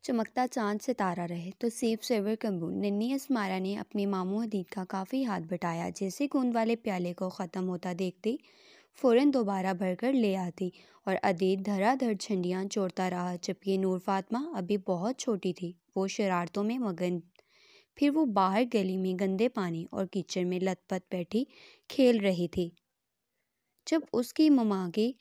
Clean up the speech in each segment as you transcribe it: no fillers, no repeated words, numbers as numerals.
چمکتا چاند ستارہ رہے تو سیب سرور کمبو ننھی اسمارا نے اپنے ماموں عدید کا کافی ہاتھ بٹایا۔ جیسے گوند والے پیالے کو ختم ہوتا دیکھتی فوراً دوبارہ بھر کر لے آتی اور عدید دھڑا دھڑ چھنڈیاں چھوڑتا رہا، جبکہ نور فاطمہ ابھی بہت چھوٹی تھی، وہ شرارتوں میں مگن۔ پھر وہ باہر گلی میں گندے پانی اور کیچڑ میں لت پت بیٹھی کھیل رہی تھی۔ جب اس کی ماں کی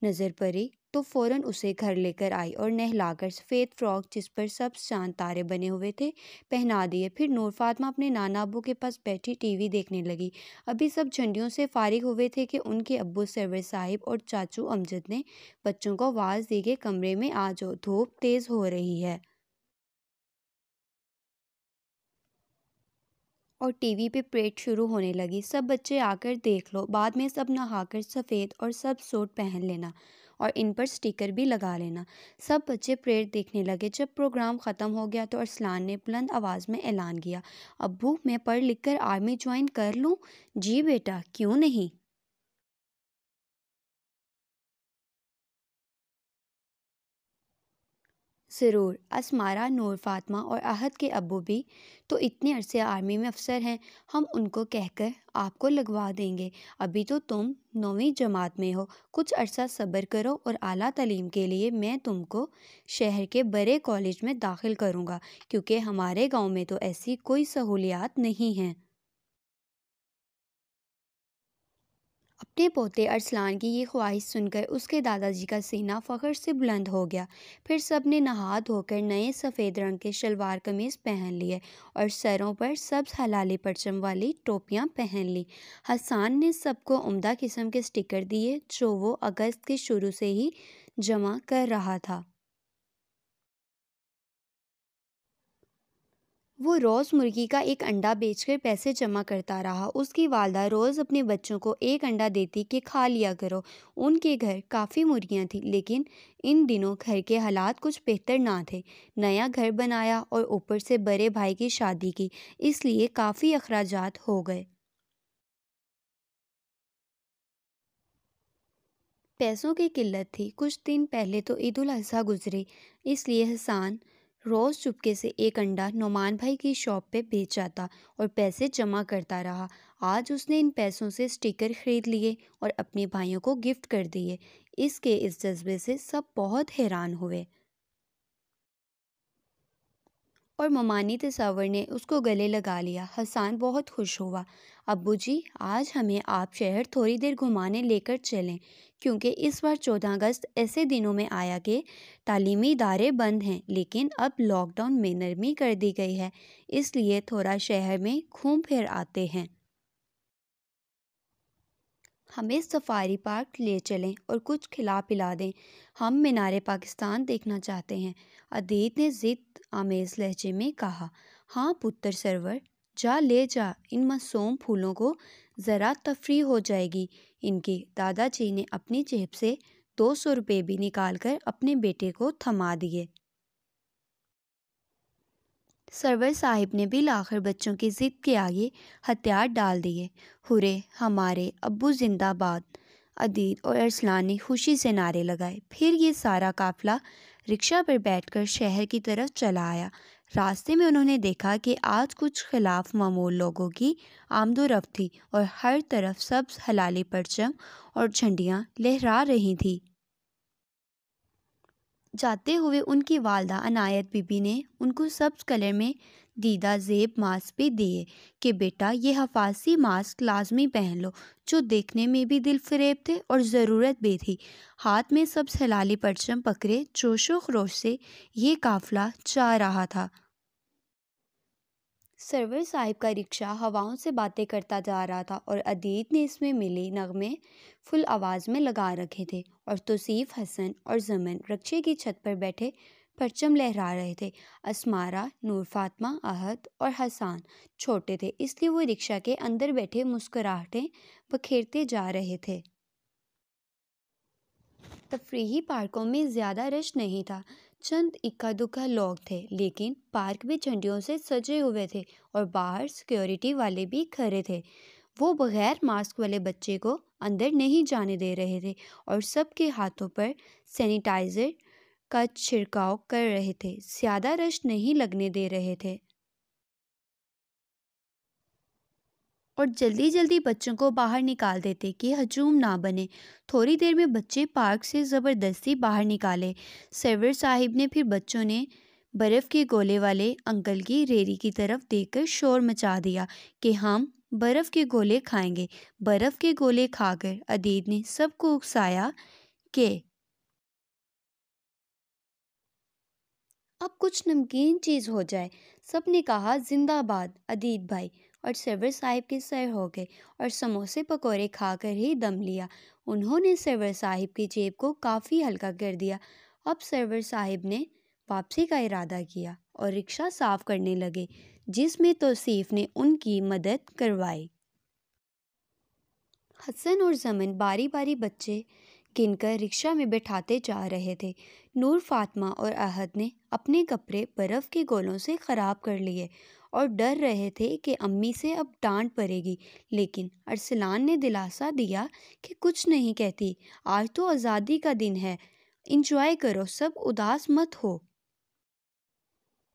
نظر پڑی تو فوراً اسے گھر لے کر آئی اور نہلا کر سفید فراک جس پر سبز چاند تارے بنے ہوئے تھے پہنا دیے۔ پھر نور فاطمہ اپنے نانا ابو کے پاس بیٹھی ٹی وی دیکھنے لگی۔ ابھی سب جھنڈیوں سے فارغ ہوئے تھے کہ ان کے ابو سرور صاحب اور چاچو امجد نے بچوں کو آواز دی کہ کمرے میں آ جاؤ، دھوپ تیز ہو رہی ہے۔ اور ٹی وی پہ پریڈ شروع ہونے لگی۔ سب بچے آ کر دیکھ لو، بعد میں سب نہا کر سفید اور سبز سوٹ پہن لینا اور ان پر سٹیکر بھی لگا لینا۔ سب بچے پریڈ دیکھنے لگے۔ جب پروگرام ختم ہو گیا تو ارسلان نے بلند آواز میں اعلان کیا، ابو میں پڑھ لکھ کر آرمی جوائن کر لوں؟ جی بیٹا، کیوں نہیں؟ ضرور۔ اسمارا، نور فاطمہ اور احد کے ابو بھی تو اتنے عرصے آرمی میں افسر ہیں، ہم ان کو کہہ کر آپ کو لگوا دیں گے۔ ابھی تو تم 9ویں جماعت میں ہو، کچھ عرصہ صبر کرو اور اعلیٰ تعلیم کے لیے میں تم کو شہر کے بڑے کالج میں داخل کروں گا، کیونکہ ہمارے گاؤں میں تو ایسی کوئی سہولیات نہیں ہیں۔ اپنے پوتے ارسلان کی یہ خواہش سن کر اس کے دادا جی کا سینہ فخر سے بلند ہو گیا۔ پھر سب نے نہا دھو کر نئے سفید رنگ کے شلوار قمیض پہن لیے اور سروں پر سبز ہلالی پرچم والی ٹوپیاں پہن لی۔ حسان نے سب کو عمدہ قسم کے سٹیکر دیے جو وہ اگست کے شروع سے ہی جمع کر رہا تھا۔ وہ روز مرغی کا ایک انڈا بیچ کر پیسے جمع کرتا رہا۔ اس کی والدہ روز اپنے بچوں کو ایک انڈا دیتی کہ کھا لیا کرو۔ ان کے گھر کافی مرغیاں تھیں، لیکن ان دنوں گھر کے حالات کچھ بہتر نہ تھے۔ نیا گھر بنایا اور اوپر سے بڑے بھائی کی شادی کی، اس لیے کافی اخراجات ہو گئے۔ پیسوں کی قلت تھی۔ کچھ دن پہلے تو عید الاضحیٰ گزری، اس لیے حسان روز چپکے سے ایک انڈا نعمان بھائی کی شاپ پہ بیچ جاتا اور پیسے جمع کرتا رہا۔ آج اس نے ان پیسوں سے سٹیکر خرید لیے اور اپنے بھائیوں کو گفٹ کر دیے۔ اس کے اس جذبے سے سب بہت حیران ہوئے اور ممانی تصور نے اس کو گلے لگا لیا۔ حسان بہت خوش ہوا۔ ابو جی، آج ہمیں آپ شہر تھوڑی دیر گھمانے لے کر چلیں، کیونکہ اس بار 14 اگست ایسے دنوں میں آیا کہ تعلیمی ادارے بند ہیں، لیکن اب لاک ڈاؤن میں نرمی کر دی گئی ہے، اس لیے تھوڑا شہر میں گھوم پھر آتے ہیں۔ ہمیں سفاری پارک لے چلیں اور کچھ کھلا پلا دیں، ہم مینار پاکستان دیکھنا چاہتے ہیں۔ عدید نے ضد آمیز لہجے میں کہا۔ ہاں پتر سرور، جا لے جا، ان معصوم پھولوں کو ذرا تفریح ہو جائے گی۔ ان کے دادا جی نے اپنی جیب سے 200 روپے بھی نکال کر اپنے بیٹے کو تھما دیے۔ سرور صاحب نے بالآخر بچوں کی ضد کے آگے ہتھیار ڈال دیے۔ ہورے، ہمارے ابو زندہ باد! عدید اور ارسلان نے خوشی سے نعرے لگائے۔ پھر یہ سارا قافلہ رکشہ پر بیٹھ کر شہر کی طرف چلا آیا۔ راستے میں انہوں نے دیکھا کہ آج کچھ خلاف معمول لوگوں کی آمد و رفت تھی اور ہر طرف سبز ہلالی پرچم اور جھنڈیاں لہرا رہی تھیں۔ جاتے ہوئے ان کی والدہ عنایت بی بی نے ان کو سبز کلر میں دیدہ زیب ماسک بھی دیے کہ بیٹا یہ حفاظتی ماسک لازمی پہن لو، جو دیکھنے میں بھی دل فریب تھے اور ضرورت بھی تھی۔ ہاتھ میں سبز ہلالی پرچم پکڑے جوش و خروش سے یہ قافلہ جا رہا تھا۔ سرور صاحب کا رکشہ ہواؤں سے باتیں کرتا جا رہا تھا اور عدید نے اس میں ملی نغمے فل آواز میں لگا رکھے تھے، اور توصیف، حسن اور ضمن رکشے کی چھت پر بیٹھے پرچم لہرا رہے تھے۔ اسمارا، نور فاطمہ، احد اور حسان چھوٹے تھے، اس لیے وہ رکشہ کے اندر بیٹھے مسکراہٹیں بکھیرتے جا رہے تھے۔ تفریحی پارکوں میں زیادہ رش نہیں تھا، چند اکا دکا لوگ تھے، لیکن پارک بھی جھنڈیوں سے سجے ہوئے تھے اور باہر سیکیورٹی والے بھی کھڑے تھے۔ وہ بغیر ماسک والے بچے کو اندر نہیں جانے دے رہے تھے اور سب کے ہاتھوں پر سینیٹائزر کا چھڑکاؤ کر رہے تھے، زیادہ رش نہیں لگنے دے رہے تھے اور جلدی جلدی بچوں کو باہر نکال دیتے کہ ہجوم نہ بنے۔ تھوڑی دیر میں بچے پارک سے زبردستی باہر نکالے۔ سرور صاحب نے پھر بچوں نے برف کے گولے والے انکل کی ریڑھی کی طرف دیکھ کر شور مچا دیا کہ ہم برف کے گولے کھائیں گے۔ برف کے گولے کھا کر عدید نے سب کو اکسایا کہ اب کچھ نمکین چیز ہو جائے۔ سب نے کہا زندہ باد عدید بھائی، اور سرور صاحب کے سر ہو گئے اور سموسے پکوڑے کھا کر ہی دم لیا۔ انہوں نے سرور صاحب کی جیب کو کافی ہلکا کر دیا۔ اب سرور صاحب نے واپسی کا ارادہ کیا اور رکشہ صاف کرنے لگے، جس میں توصیف نے ان کی مدد کروائی۔ حسن اور زمن باری باری بچے گن کر رکشہ میں بٹھاتے جا رہے تھے۔ نور، فاطمہ اور احد نے اپنے کپڑے برف کے گولوں سے خراب کر لیے اور ڈر رہے تھے کہ امی سے اب ڈانٹ پڑے گی، لیکن ارسلان نے دلاسا دیا کہ کچھ نہیں کہتی، آج تو آزادی کا دن ہے، انجوائے کرو، سب اداس مت ہو۔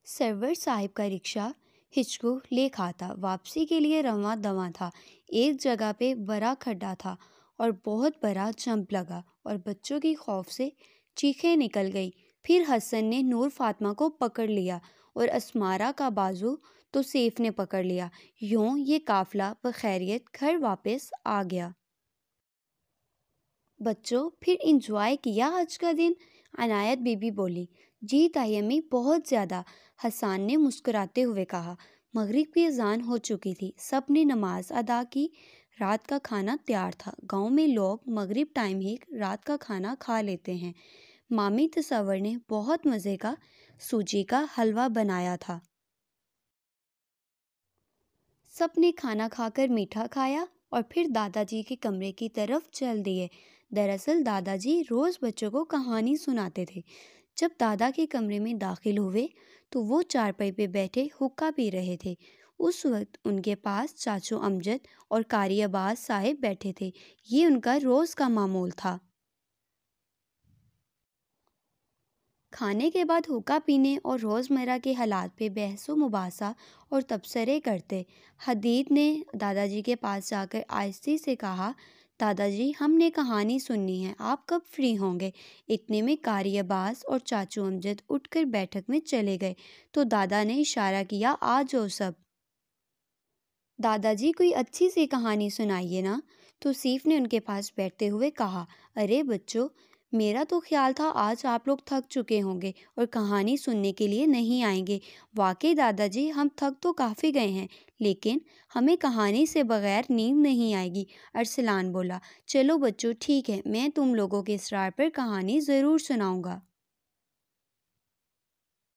سرور صاحب کا رکشہ ہچکو لے کھاتا واپسی کے لیے رواں دواں تھا۔ ایک جگہ پہ بڑا کھڈا تھا اور بہت بڑا جمپ لگا اور بچوں کی خوف سے چیخیں نکل گئی۔ پھر حسن نے نور، فاطمہ کو پکڑ لیا اور اسمارا کا بازو توصیف نے پکڑ لیا۔ یوں یہ قافلہ بخیریت گھر واپس آ گیا۔ بچوں، پھر انجوائے کیا آج کا دن؟ عنایت بی بی بولی۔ جی تائی امی، بہت زیادہ، حسان نے مسکراتے ہوئے کہا۔ مغرب کی اذان ہو چکی تھی، سب نے نماز ادا کی۔ رات کا کھانا تیار تھا۔ گاؤں میں لوگ مغرب ٹائم ہی رات کا کھانا کھا لیتے ہیں۔ مامی تصور نے بہت مزے کا سوجی کا حلوہ بنایا تھا۔ سب نے کھانا کھا کر میٹھا کھایا اور پھر دادا جی کے کمرے کی طرف چل دیے۔ دراصل دادا جی روز بچوں کو کہانی سناتے تھے۔ جب دادا کے کمرے میں داخل ہوئے تو وہ چارپائی پہ بیٹھے حقہ پی رہے تھے۔ اس وقت ان کے پاس چاچو امجد اور قاری عباس صاحب بیٹھے تھے۔ یہ ان کا روز کا معمول تھا۔ کھانے کے بعد حقہ پینے اور روزمرہ کے حالات پہ بحث و مباحثہ اور تبصرے کرتے۔ عدید نے دادا جی کے پاس جا کر آہستگی سے کہا، دادا جی، ہم نے کہانی سننی ہے، آپ کب فری ہوں گے؟ اتنے میں قاری عباس اور چاچو امجد اٹھ کر بیٹھک میں چلے گئے تو دادا نے اشارہ کیا، آ جاؤ سب۔ دادا جی، کوئی اچھی سی کہانی سنائیے نا، توصیف نے ان کے پاس بیٹھتے ہوئے کہا۔ ارے بچوں، میرا تو خیال تھا آج آپ لوگ تھک چکے ہوں گے اور کہانی سننے کے لیے نہیں آئیں گے۔ واقعی دادا جی، ہم تھک تو کافی گئے ہیں، لیکن ہمیں کہانی سے بغیر نیند نہیں آئے گی، ارسلان بولا۔ چلو بچوں، ٹھیک ہے، میں تم لوگوں کے اصرار پر کہانی ضرور سناؤں گا۔